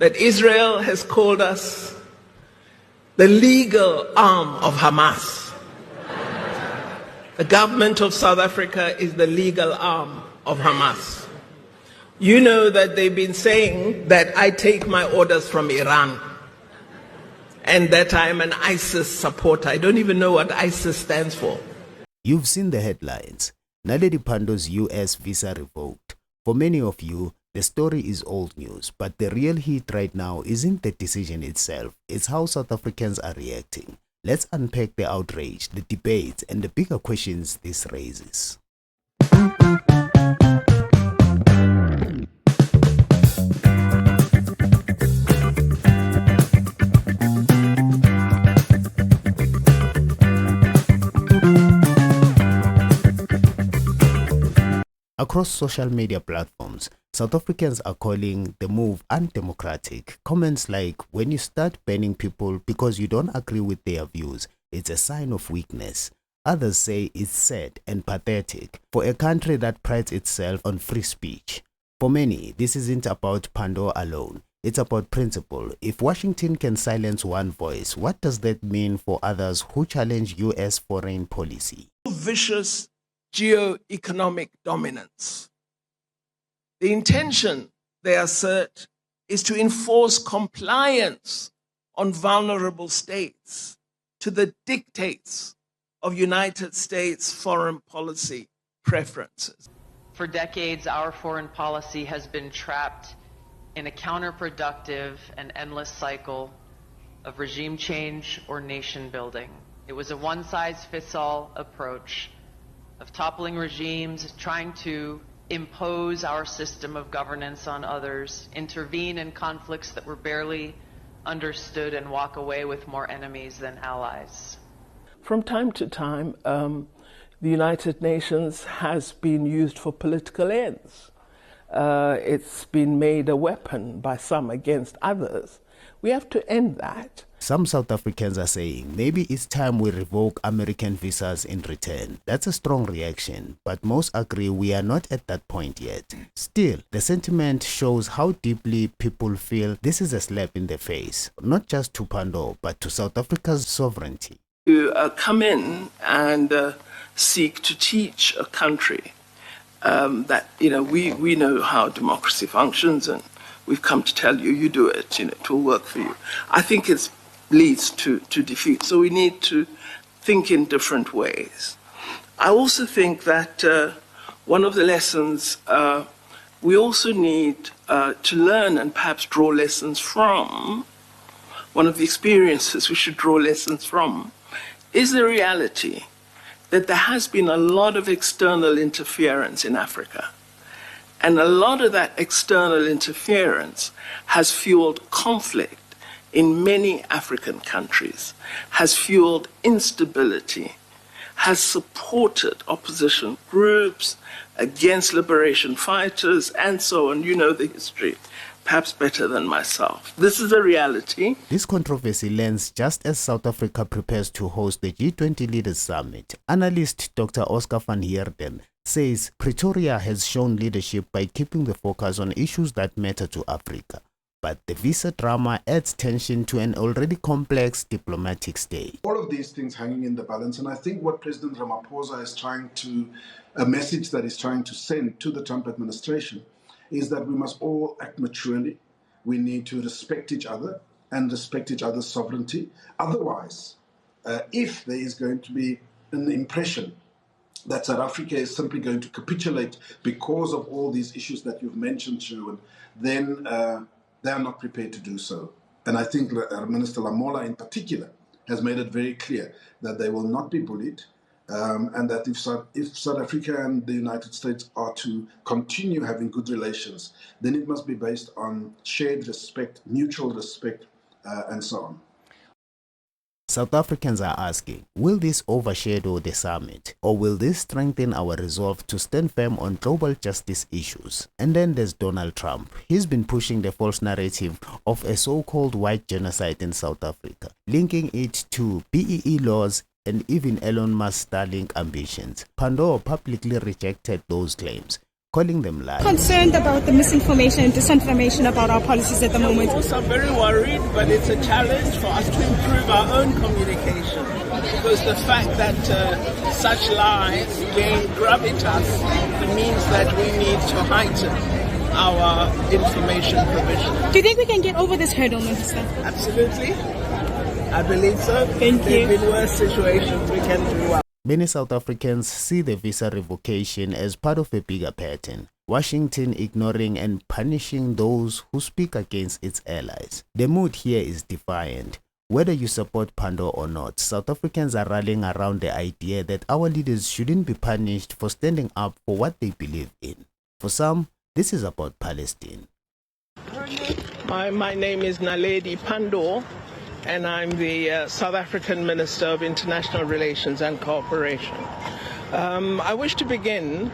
that Israel has called us the legal arm of Hamas. The government of South Africa is the legal arm of Hamas. You know that they've been saying that I take my orders from Iran and that I'm an ISIS supporter. I don't even know what ISIS stands for. You've seen the headlines. Naledi Pandor's US visa revoked. For many of you, the story is old news, but the real heat right now isn't the decision itself, it's how South Africans are reacting. Let's unpack the outrage, the debates, and the bigger questions this raises. Across social media platforms, South Africans are calling the move undemocratic. Comments like, when you start banning people because you don't agree with their views, it's a sign of weakness. Others say it's sad and pathetic for a country that prides itself on free speech. For many, this isn't about Pandor alone. It's about principle. If Washington can silence one voice, what does that mean for others who challenge US foreign policy? Vicious geo-economic dominance. The intention, they assert, is to enforce compliance on vulnerable states to the dictates of United States foreign policy preferences. For decades, our foreign policy has been trapped in a counterproductive and endless cycle of regime change or nation building. It was a one-size-fits-all approach of toppling regimes, trying to impose our system of governance on others, intervene in conflicts that were barely understood, and walk away with more enemies than allies. From time to time, the United Nations has been used for political ends. It's been made a weapon by some against others. We have to end that. Some South Africans are saying maybe it's time we revoke American visas in return. That's a strong reaction, but most agree we are not at that point yet. Still, the sentiment shows how deeply people feel this is a slap in the face, not just to Pandor, but to South Africa's sovereignty. To come in and seek to teach a country that, we know how democracy functions, and we've come to tell you, you do it, it will work for you. I think it leads to defeat. So we need to think in different ways. I also think that one of the lessons we also need to learn and perhaps draw lessons from, one of the experiences we should draw lessons from, is the reality that there has been a lot of external interference in Africa. And a lot of that external interference has fueled conflict in many African countries, has fueled instability, has supported opposition groups against liberation fighters, and so on. You know the history, perhaps better than myself. This is a reality. This controversy lands just as South Africa prepares to host the G20 Leaders Summit. Analyst Dr. Oscar van Heerden says Pretoria has shown leadership by keeping the focus on issues that matter to Africa. But the visa drama adds tension to an already complex diplomatic state. All of these things hanging in the balance, and I think what President Ramaphosa is trying to, a message that he's trying to send to the Trump administration, is that we must all act maturely. We need to respect each other and respect each other's sovereignty. Otherwise, if there is going to be an impression that South Africa is simply going to capitulate because of all these issues that you've mentioned, Sherwin, then they are not prepared to do so. And I think Minister Lamola in particular has made it very clear that they will not be bullied, and that if South Africa and the United States are to continue having good relations, then it must be based on shared respect, mutual respect, and so on. South Africans are asking, will this overshadow the summit, or will this strengthen our resolve to stand firm on global justice issues? And then there's Donald Trump. He's been pushing the false narrative of a so-called white genocide in South Africa, linking it to BEE laws and even Elon Musk's Starlink ambitions. Pandor publicly rejected those claims. calling them lies. Concerned about the misinformation and disinformation about our policies at the moment. Of course, I'm very worried, but it's a challenge for us to improve our own communication, because the fact that such lies gain gravitas means that we need to heighten our information provision. Do you think we can get over this hurdle, Minister? Absolutely. I believe so. Thank you. There have been worse situations, we can do well. Many South Africans see the visa revocation as part of a bigger pattern. Washington ignoring and punishing those who speak against its allies. The mood here is defiant. Whether you support Pandor or not, South Africans are rallying around the idea that our leaders shouldn't be punished for standing up for what they believe in. For some, this is about Palestine. My name is Naledi Pandor, and I'm the South African Minister of International Relations and Cooperation. I wish to begin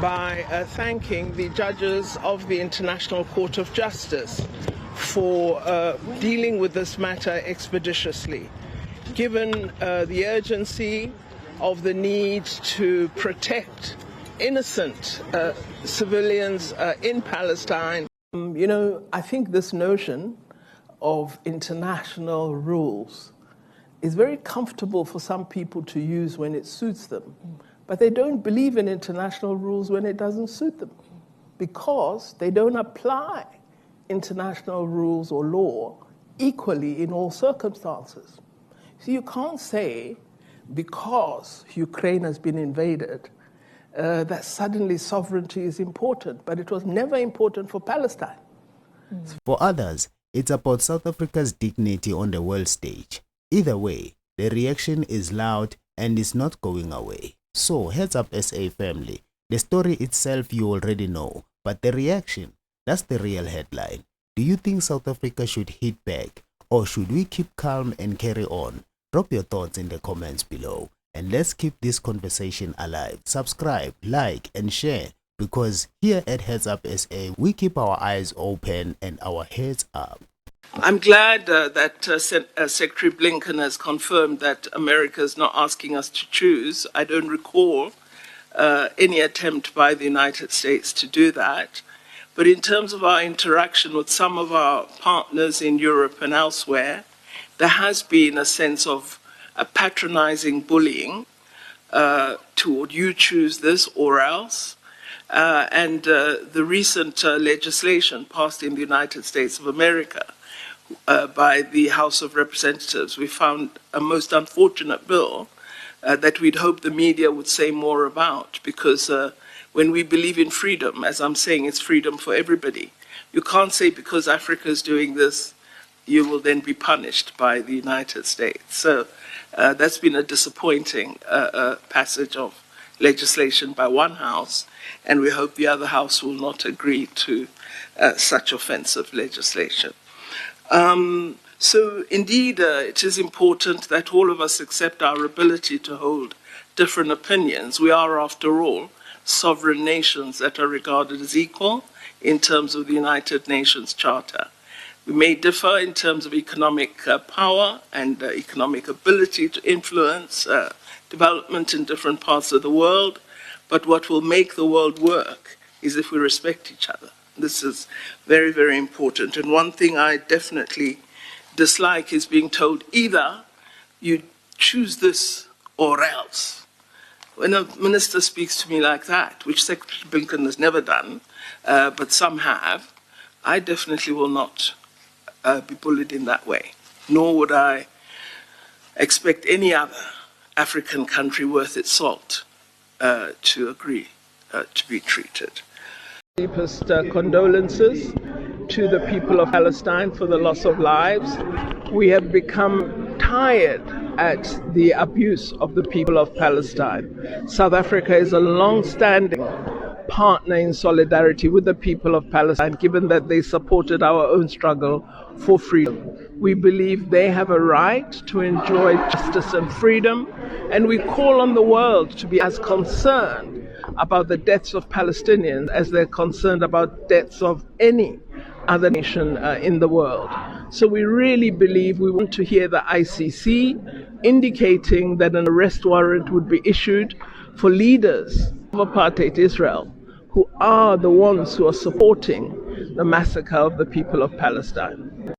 by thanking the judges of the International Court of Justice for dealing with this matter expeditiously, given the urgency of the need to protect innocent civilians in Palestine. I think this notion of international rules is very comfortable for some people to use when it suits them, but they don't believe in international rules when it doesn't suit them, because they don't apply international rules or law equally in all circumstances. So you can't say because Ukraine has been invaded that suddenly sovereignty is important, but it was never important for Palestine. For others, it's about South Africa's dignity on the world stage. Either way, the reaction is loud and is not going away. So, heads up SA family. The story itself you already know, but the reaction, that's the real headline. Do you think South Africa should hit back, or should we keep calm and carry on? Drop your thoughts in the comments below. And let's keep this conversation alive. Subscribe, like, and share, because here at Heads Up SA, we keep our eyes open and our heads up. I'm glad that Secretary Blinken has confirmed that America is not asking us to choose. I don't recall any attempt by the United States to do that. But in terms of our interaction with some of our partners in Europe and elsewhere, there has been a sense of a patronizing bullying toward you choose this or else. And the recent legislation passed in the United States of America by the House of Representatives, we found a most unfortunate bill that we'd hope the media would say more about, because when we believe in freedom, as I'm saying, it's freedom for everybody. You can't say because Africa is doing this, you will then be punished by the United States. So that's been a disappointing passage of legislation by one house, and we hope the other house will not agree to such offensive legislation. So indeed, it is important that all of us accept our ability to hold different opinions. We are, after all, sovereign nations that are regarded as equal in terms of the United Nations Charter. We may differ in terms of economic power and economic ability to influence development in different parts of the world, but what will make the world work is if we respect each other. This is very, very important. And one thing I definitely dislike is being told either you choose this or else. When a minister speaks to me like that, which Secretary Blinken has never done, but some have, I definitely will not be bullied in that way, nor would I expect any other African country worth its salt to agree to be treated. Deepest condolences to the people of Palestine for the loss of lives. We have become tired at the abuse of the people of Palestine. South Africa is a long-standing partner in solidarity with the people of Palestine, given that they supported our own struggle for freedom. We believe they have a right to enjoy justice and freedom, and we call on the world to be as concerned about the deaths of Palestinians as they're concerned about deaths of any other nation in the world. So we really believe we want to hear the ICC indicating that an arrest warrant would be issued for leaders of apartheid Israel who are the ones who are supporting the massacre of the people of Palestine.